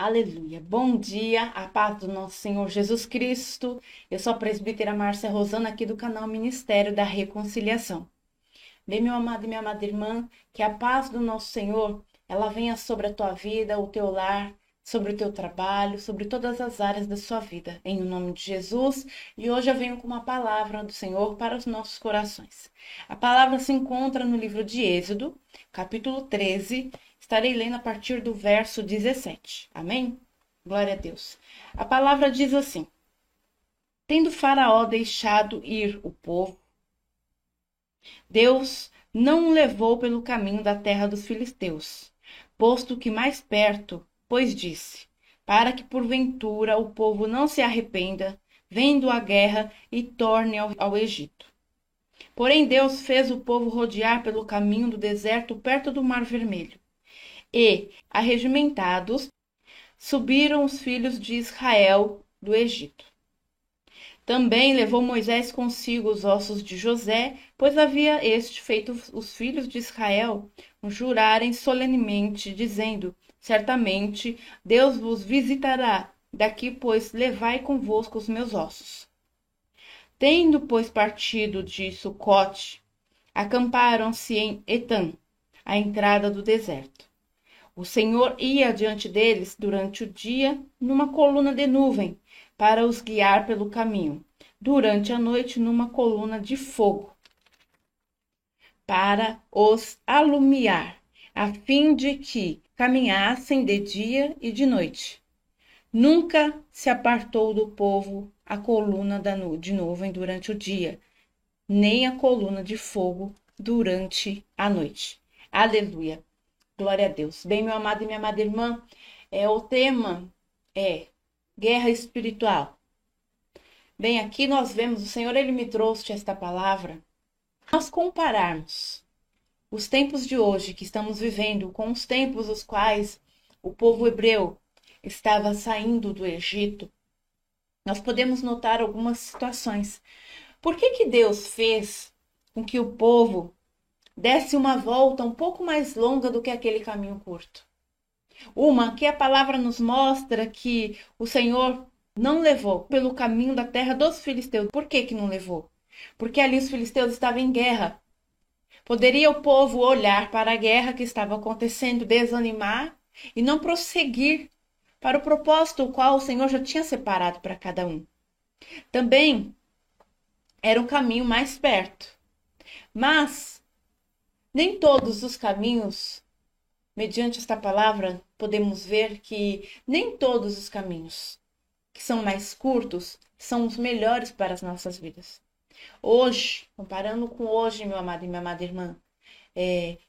Aleluia. Bom dia, a paz do nosso Senhor Jesus Cristo. Eu sou a presbítera Márcia Rosana aqui do canal Ministério da Reconciliação. Bem, meu amado e minha amada irmã, que a paz do nosso Senhor, ela venha sobre a tua vida, o teu lar, sobre o teu trabalho, sobre todas as áreas da sua vida, em nome de Jesus. E hoje eu venho com uma palavra do Senhor para os nossos corações. A palavra se encontra no livro de Êxodo, capítulo 13. Estarei lendo a partir do verso 17. Amém? Glória a Deus. A palavra diz assim: Tendo Faraó deixado ir o povo, Deus não o levou pelo caminho da terra dos filisteus, posto que mais perto, pois disse: para que porventura o povo não se arrependa, vendo a guerra, e torne ao Egito. Porém Deus fez o povo rodear pelo caminho do deserto perto do Mar Vermelho. E, arregimentados, subiram os filhos de Israel do Egito. Também levou Moisés consigo os ossos de José, pois havia este feito os filhos de Israel jurarem solenemente, dizendo: certamente Deus vos visitará, daqui, pois, levai convosco os meus ossos. Tendo, pois, partido de Sucote, acamparam-se em Etã, à entrada do deserto. O Senhor ia adiante deles durante o dia numa coluna de nuvem, para os guiar pelo caminho, durante a noite numa coluna de fogo, para os alumiar, a fim de que caminhassem de dia e de noite. Nunca se apartou do povo a coluna de nuvem durante o dia, nem a coluna de fogo durante a noite. Aleluia. Glória a Deus. Bem, meu amado e minha amada irmã, o tema é guerra espiritual. Bem, aqui nós vemos, o Senhor, Ele me trouxe esta palavra. Nós compararmos os tempos de hoje que estamos vivendo com os tempos os quais o povo hebreu estava saindo do Egito, nós podemos notar algumas situações. Por que Deus fez com que o povo desse uma volta um pouco mais longa do que aquele caminho curto? Que a palavra nos mostra que o Senhor não levou pelo caminho da terra dos filisteus. Por que não levou? Porque ali os filisteus estavam em guerra. Poderia o povo olhar para a guerra que estava acontecendo, desanimar e não prosseguir para o propósito o qual o Senhor já tinha separado para cada um. Também era um caminho mais perto. Mas nem todos os caminhos, mediante esta palavra, podemos ver que nem todos os caminhos que são mais curtos são os melhores para as nossas vidas. Hoje, comparando com hoje, meu amado e minha amada irmã,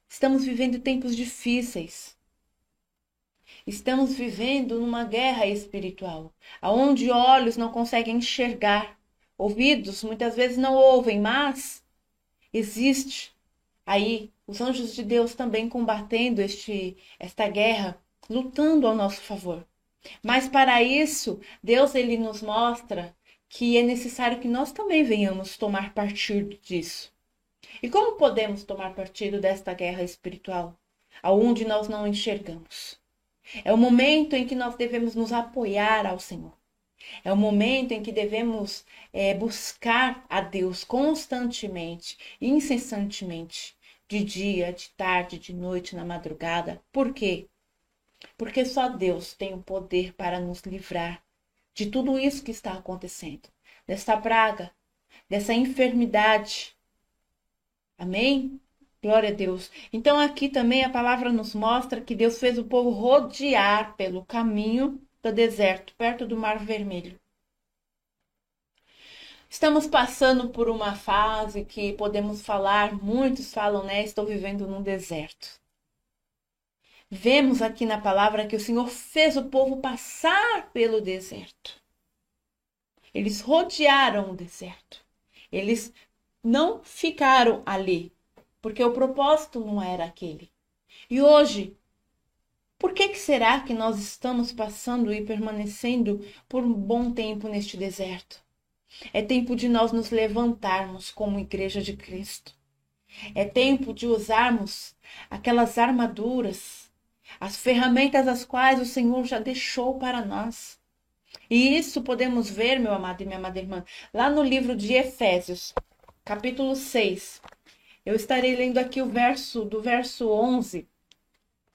estamos vivendo tempos difíceis. Estamos vivendo numa guerra espiritual, onde olhos não conseguem enxergar, ouvidos muitas vezes não ouvem, mas existe aí os anjos de Deus também combatendo esta guerra, lutando ao nosso favor. Mas para isso, Deus ele nos mostra que é necessário que nós também venhamos tomar partido disso. E como podemos tomar partido desta guerra espiritual, aonde nós não enxergamos? É o momento em que nós devemos nos apoiar ao Senhor. É o momento em que devemos buscar a Deus constantemente, incessantemente, de dia, de tarde, de noite, na madrugada. Por quê? Porque só Deus tem o poder para nos livrar de tudo isso que está acontecendo, dessa praga, dessa enfermidade. Amém? Glória a Deus. Então aqui também a palavra nos mostra que Deus fez o povo rodear pelo caminho do deserto, perto do Mar Vermelho. Estamos passando por uma fase que podemos falar, muitos falam, estou vivendo num deserto. Vemos aqui na palavra que o Senhor fez o povo passar pelo deserto. Eles rodearam o deserto. Eles não ficaram ali, porque o propósito não era aquele. E hoje, por que será que nós estamos passando e permanecendo por um bom tempo neste deserto? É tempo de nós nos levantarmos como igreja de Cristo. É tempo de usarmos aquelas armaduras, as ferramentas as quais o Senhor já deixou para nós. E isso podemos ver, meu amado e minha amada irmã, lá no livro de Efésios, capítulo 6. Eu estarei lendo aqui o verso 11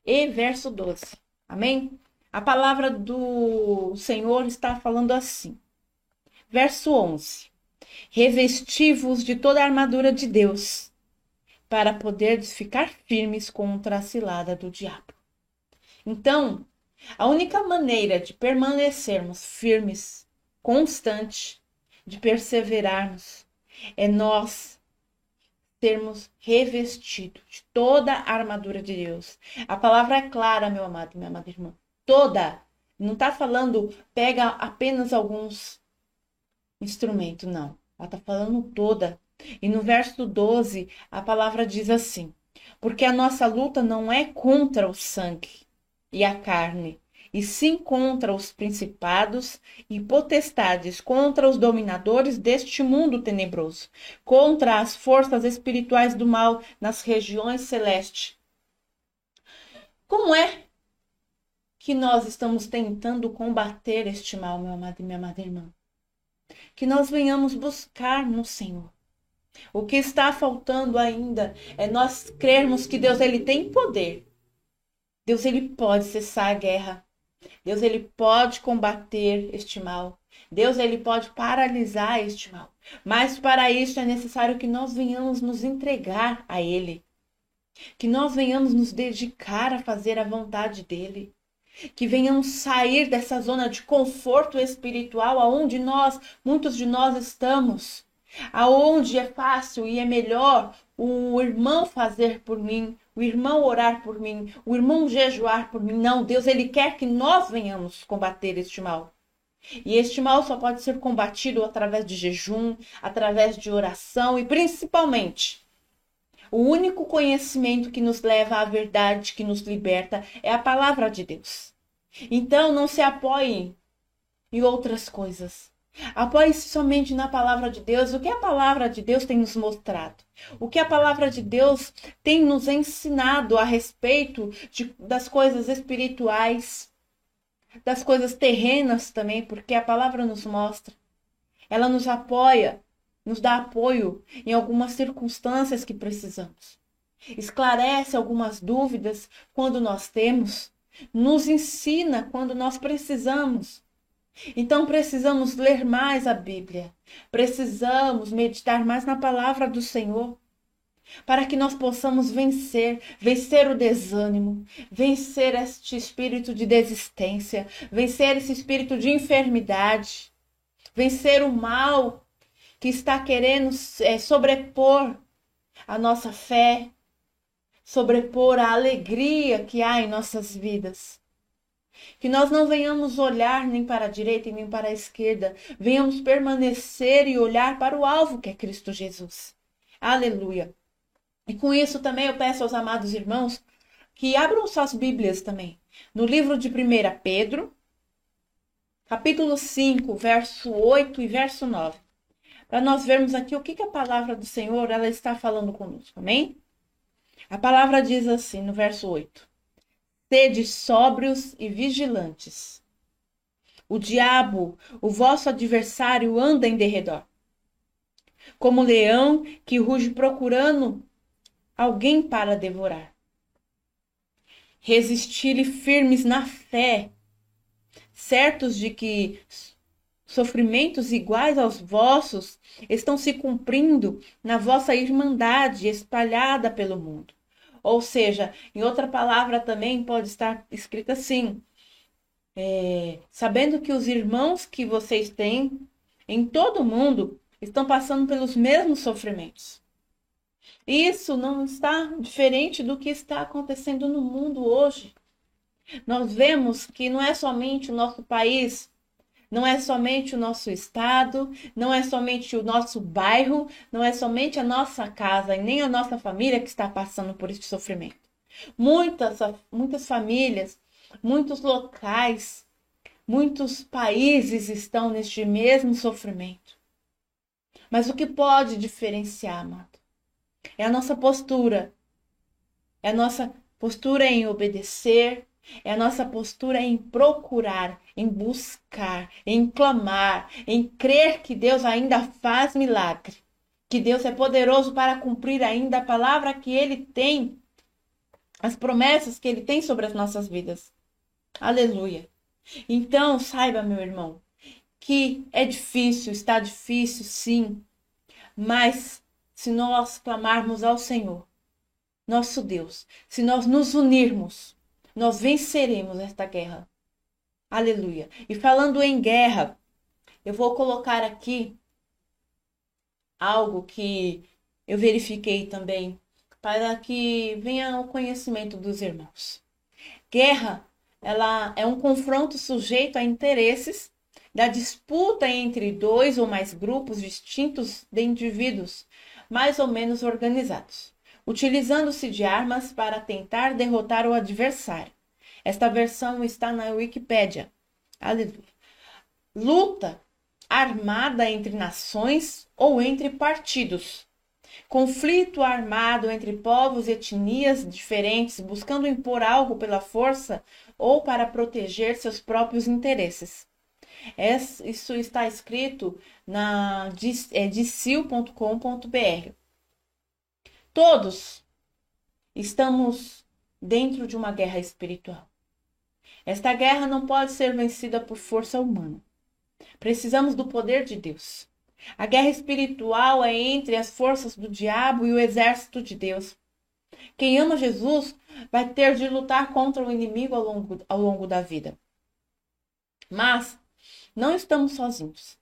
e verso 12. Amém? A palavra do Senhor está falando assim. Verso 11. Revesti-vos de toda a armadura de Deus, para poderdes ficar firmes contra a cilada do diabo. Então, a única maneira de permanecermos firmes, constante, de perseverarmos, é nós termos revestido de toda a armadura de Deus. A palavra é clara, meu amado e minha amada irmã. Toda. Não está falando, pega apenas alguns instrumentos, não. Ela está falando toda. E no verso 12, a palavra diz assim: porque a nossa luta não é contra o sangue e a carne, e sim contra os principados e potestades, contra os dominadores deste mundo tenebroso, contra as forças espirituais do mal nas regiões celestes. Como é que nós estamos tentando combater este mal, meu amado e minha amada irmã? Que nós venhamos buscar no Senhor. O que está faltando ainda é nós crermos que Deus ele tem poder. Deus ele pode cessar a guerra. Deus ele pode combater este mal. Deus ele pode paralisar este mal. Mas para isso é necessário que nós venhamos nos entregar a ele. Que nós venhamos nos dedicar a fazer a vontade dele. Que venhamos sair dessa zona de conforto espiritual aonde muitos de nós estamos. Aonde é fácil e é melhor o irmão fazer por mim, o irmão orar por mim, o irmão jejuar por mim. Não, Deus ele quer que nós venhamos combater este mal. E este mal só pode ser combatido através de jejum, através de oração e principalmente o único conhecimento que nos leva à verdade, que nos liberta, é a palavra de Deus. Então não se apoie em outras coisas. Apoie-se somente na palavra de Deus. O que a palavra de Deus tem nos mostrado? O que a palavra de Deus tem nos ensinado a respeito das coisas espirituais, das coisas terrenas também, porque a palavra nos mostra. Ela nos apoia, nos dá apoio em algumas circunstâncias que precisamos. Esclarece algumas dúvidas quando nós temos. Nos ensina quando nós precisamos. Então precisamos ler mais a Bíblia, precisamos meditar mais na palavra do Senhor, para que nós possamos vencer o desânimo, vencer este espírito de desistência, vencer esse espírito de enfermidade, vencer o mal que está querendo sobrepor a nossa fé, sobrepor a alegria que há em nossas vidas. Que nós não venhamos olhar nem para a direita e nem para a esquerda. Venhamos permanecer e olhar para o alvo que é Cristo Jesus. Aleluia. E com isso também eu peço aos amados irmãos que abram suas Bíblias também. No livro de 1 Pedro, capítulo 5, verso 8 e verso 9. Para nós vermos aqui o que a palavra do Senhor ela está falando conosco. Amém? A palavra diz assim no verso 8. Sede sóbrios e vigilantes. O diabo, o vosso adversário, anda em derredor, como leão que ruge procurando alguém para devorar. Resisti-lhe firmes na fé, certos de que sofrimentos iguais aos vossos estão se cumprindo na vossa irmandade espalhada pelo mundo. Ou seja, em outra palavra também pode estar escrito assim, sabendo que os irmãos que vocês têm em todo o mundo estão passando pelos mesmos sofrimentos. Isso não está diferente do que está acontecendo no mundo hoje. Nós vemos que não é somente o nosso país, não é somente o nosso estado, não é somente o nosso bairro, não é somente a nossa casa e nem a nossa família que está passando por este sofrimento. Muitas famílias, muitos locais, muitos países estão neste mesmo sofrimento. Mas o que pode diferenciar, amado? É a nossa postura. É a nossa postura em obedecer, É a nossa postura em procurar, em buscar, em clamar, em crer que Deus ainda faz milagre, que Deus é poderoso para cumprir ainda a palavra que Ele tem, as promessas que Ele tem sobre as nossas vidas. Aleluia. Então, saiba, meu irmão, que é difícil, está difícil, sim, mas se nós clamarmos ao Senhor, nosso Deus, se nós nos unirmos, nós venceremos esta guerra. Aleluia. E falando em guerra, eu vou colocar aqui algo que eu verifiquei também, para que venha ao conhecimento dos irmãos. Guerra, ela é um confronto sujeito a interesses da disputa entre dois ou mais grupos distintos de indivíduos, mais ou menos organizados, utilizando-se de armas para tentar derrotar o adversário. Esta versão está na Wikipédia. Aleluia. Luta armada entre nações ou entre partidos. Conflito armado entre povos e etnias diferentes, buscando impor algo pela força ou para proteger seus próprios interesses. Isso está escrito na dicil.com.br. Todos estamos dentro de uma guerra espiritual. Esta guerra não pode ser vencida por força humana. Precisamos do poder de Deus. A guerra espiritual é entre as forças do diabo e o exército de Deus. Quem ama Jesus vai ter de lutar contra o inimigo ao longo da vida. Mas não estamos sozinhos.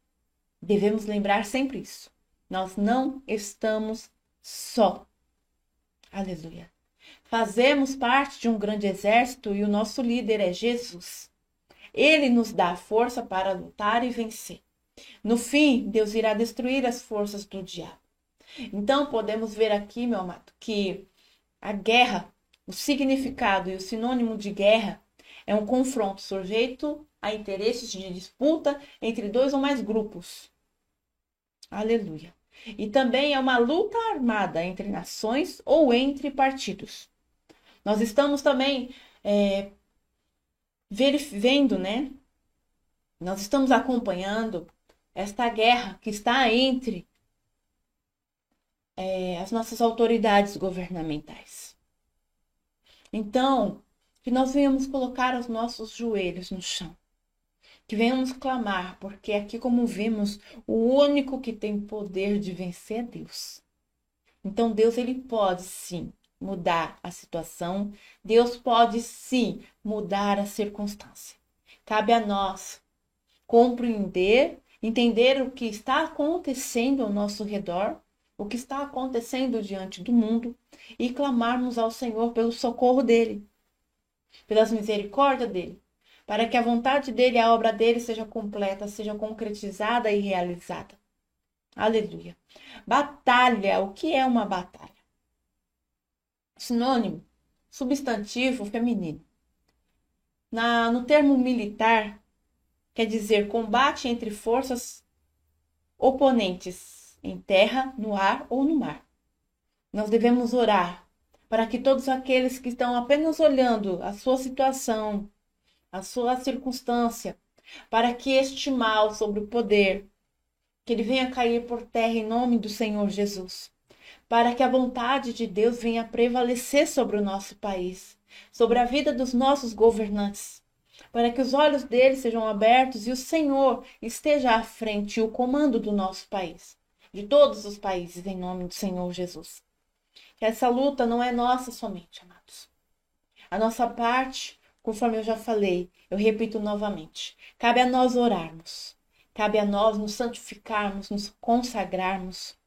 Devemos lembrar sempre isso. Nós não estamos só. Aleluia. Fazemos parte de um grande exército e o nosso líder é Jesus. Ele nos dá a força para lutar e vencer. No fim, Deus irá destruir as forças do diabo. Então, podemos ver aqui, meu amado, que a guerra, o significado e o sinônimo de guerra é um confronto sujeito a interesses de disputa entre dois ou mais grupos. Aleluia. E também é uma luta armada entre nações ou entre partidos. Nós estamos também vendo, né? Nós estamos acompanhando esta guerra que está entre as nossas autoridades governamentais. Então, que nós venhamos colocar os nossos joelhos no chão. Que venhamos clamar, porque aqui, como vimos, o único que tem poder de vencer é Deus. Então, Deus, ele pode sim mudar a situação. Deus pode sim mudar a circunstância. Cabe a nós entender o que está acontecendo ao nosso redor, o que está acontecendo diante do mundo e clamarmos ao Senhor pelo socorro dele, pelas misericórdias dele, para que a vontade dele, a obra dele seja completa, seja concretizada e realizada. Aleluia. Batalha. O que é uma batalha? Sinônimo, substantivo feminino. No termo militar, quer dizer combate entre forças oponentes em terra, no ar ou no mar. Nós devemos orar para que todos aqueles que estão apenas olhando a sua situação, a sua circunstância, para que este mal sobre o poder, que ele venha cair por terra em nome do Senhor Jesus, para que a vontade de Deus venha prevalecer sobre o nosso país, sobre a vida dos nossos governantes, para que os olhos deles sejam abertos e o Senhor esteja à frente e o comando do nosso país, de todos os países, em nome do Senhor Jesus. Que essa luta não é nossa somente, amados. A nossa parte, conforme eu já falei, eu repito novamente, cabe a nós orarmos, cabe a nós nos santificarmos, nos consagrarmos,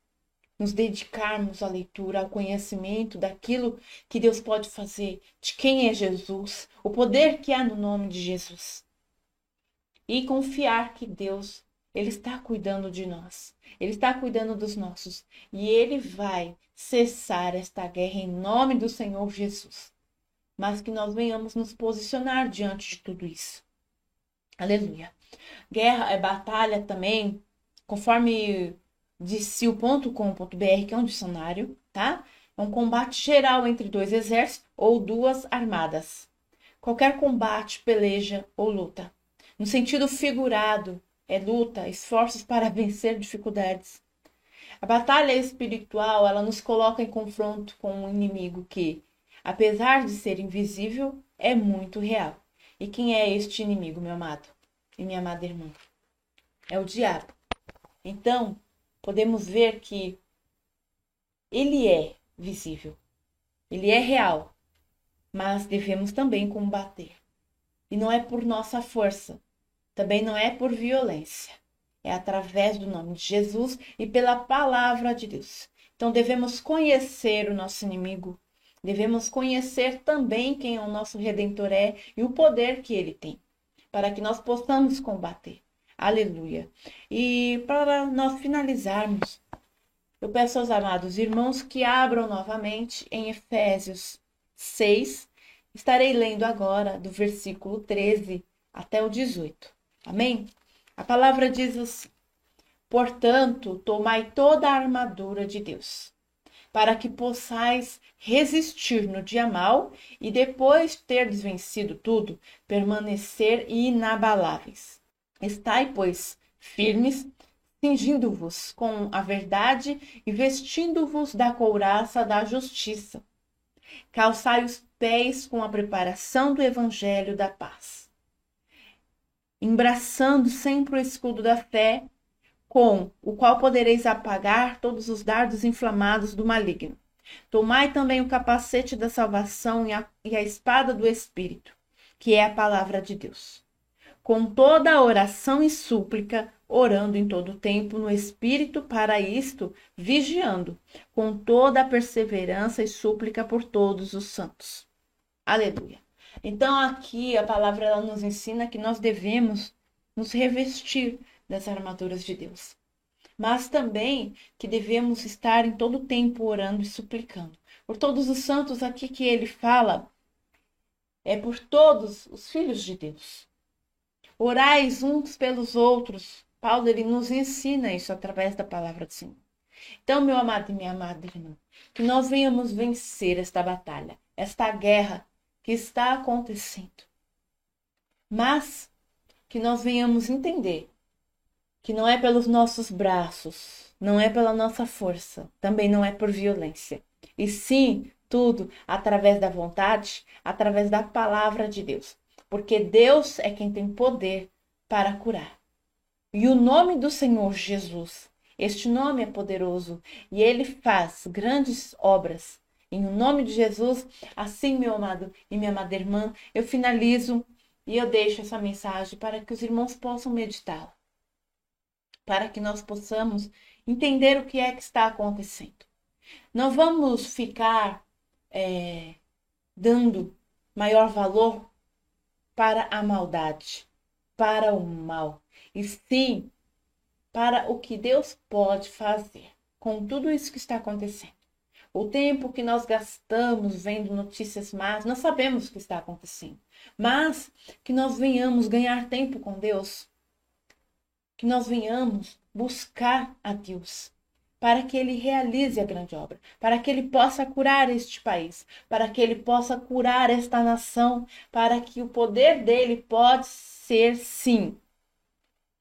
nos dedicarmos à leitura, ao conhecimento daquilo que Deus pode fazer, de quem é Jesus, o poder que há no nome de Jesus. E confiar que Deus, ele está cuidando de nós, ele está cuidando dos nossos, e ele vai cessar esta guerra em nome do Senhor Jesus. Mas que nós venhamos nos posicionar diante de tudo isso. Aleluia. Guerra é batalha também, conforme dicil.com.br, que é um dicionário, tá? É um combate geral entre dois exércitos ou duas armadas. qualquer combate, peleja ou luta. No sentido figurado, é luta, esforços para vencer dificuldades. A batalha espiritual, ela nos coloca em confronto com um inimigo que, apesar de ser invisível, é muito real. E quem é este inimigo, meu amado e minha amada irmã? É o diabo. Então, podemos ver que ele é visível, ele é real, mas devemos também combater. E não é por nossa força, também não é por violência. É através do nome de Jesus e pela palavra de Deus. Então devemos conhecer o nosso inimigo, devemos conhecer também quem o nosso Redentor é e o poder que ele tem, para que nós possamos combater. Aleluia. E para nós finalizarmos, eu peço aos amados irmãos que abram novamente em Efésios 6. Estarei lendo agora do versículo 13 até o 18. Amém? A palavra diz assim: portanto, tomai toda a armadura de Deus, para que possais resistir no dia mau e, depois de terdes vencido tudo, permanecer inabaláveis. Estai, pois, firmes, cingindo-vos com a verdade e vestindo-vos da couraça da justiça. Calçai os pés com a preparação do evangelho da paz, embraçando sempre o escudo da fé, com o qual podereis apagar todos os dardos inflamados do maligno. Tomai também o capacete da salvação e a espada do Espírito, que é a palavra de Deus. Com toda a oração e súplica, orando em todo o tempo no Espírito, para isto, vigiando, com toda a perseverança e súplica por todos os santos. Aleluia. Então aqui a palavra ela nos ensina que nós devemos nos revestir das armaduras de Deus, mas também que devemos estar em todo o tempo orando e suplicando. Por todos os santos aqui que ele fala, é por todos os filhos de Deus. Orais uns pelos outros. Paulo ele nos ensina isso através da palavra do Senhor. Então, meu amado e minha amada irmã, que nós venhamos vencer esta batalha, esta guerra que está acontecendo. Mas que nós venhamos entender que não é pelos nossos braços, não é pela nossa força, também não é por violência. E sim, tudo através da vontade, através da palavra de Deus. Porque Deus é quem tem poder para curar. E o nome do Senhor Jesus, este nome é poderoso e ele faz grandes obras. Em nome de Jesus, assim, meu amado e minha amada irmã, eu finalizo e eu deixo essa mensagem para que os irmãos possam meditá-la, para que nós possamos entender o que é que está acontecendo. Não vamos ficar dando maior valor para a maldade, para o mal, e sim para o que Deus pode fazer com tudo isso que está acontecendo. O tempo que nós gastamos vendo notícias más, nós sabemos o que está acontecendo, mas que nós venhamos ganhar tempo com Deus, que nós venhamos buscar a Deus, para que Ele realize a grande obra, para que Ele possa curar este país, para que Ele possa curar esta nação, para que o poder dEle pode ser, sim,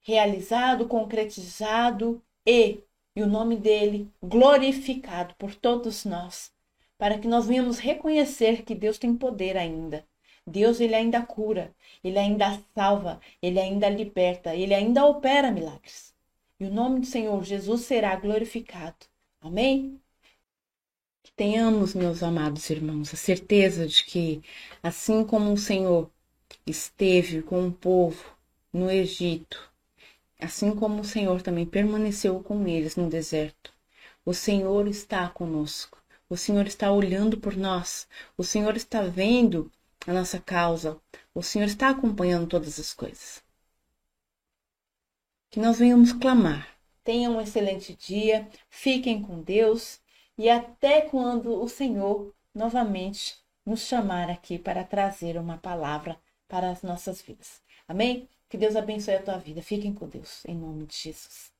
realizado, concretizado e o nome dEle glorificado por todos nós, para que nós venhamos reconhecer que Deus tem poder ainda. Deus, Ele ainda cura, Ele ainda salva, Ele ainda liberta, Ele ainda opera milagres. E o nome do Senhor Jesus será glorificado. Amém? Que tenhamos, meus amados irmãos, a certeza de que, assim como o Senhor esteve com o povo no Egito, assim como o Senhor também permaneceu com eles no deserto, o Senhor está conosco. O Senhor está olhando por nós. O Senhor está vendo a nossa causa. O Senhor está acompanhando todas as coisas. Que nós venhamos clamar. Tenham um excelente dia, fiquem com Deus e até quando o Senhor novamente nos chamar aqui para trazer uma palavra para as nossas vidas. Amém? Que Deus abençoe a tua vida. Fiquem com Deus, em nome de Jesus.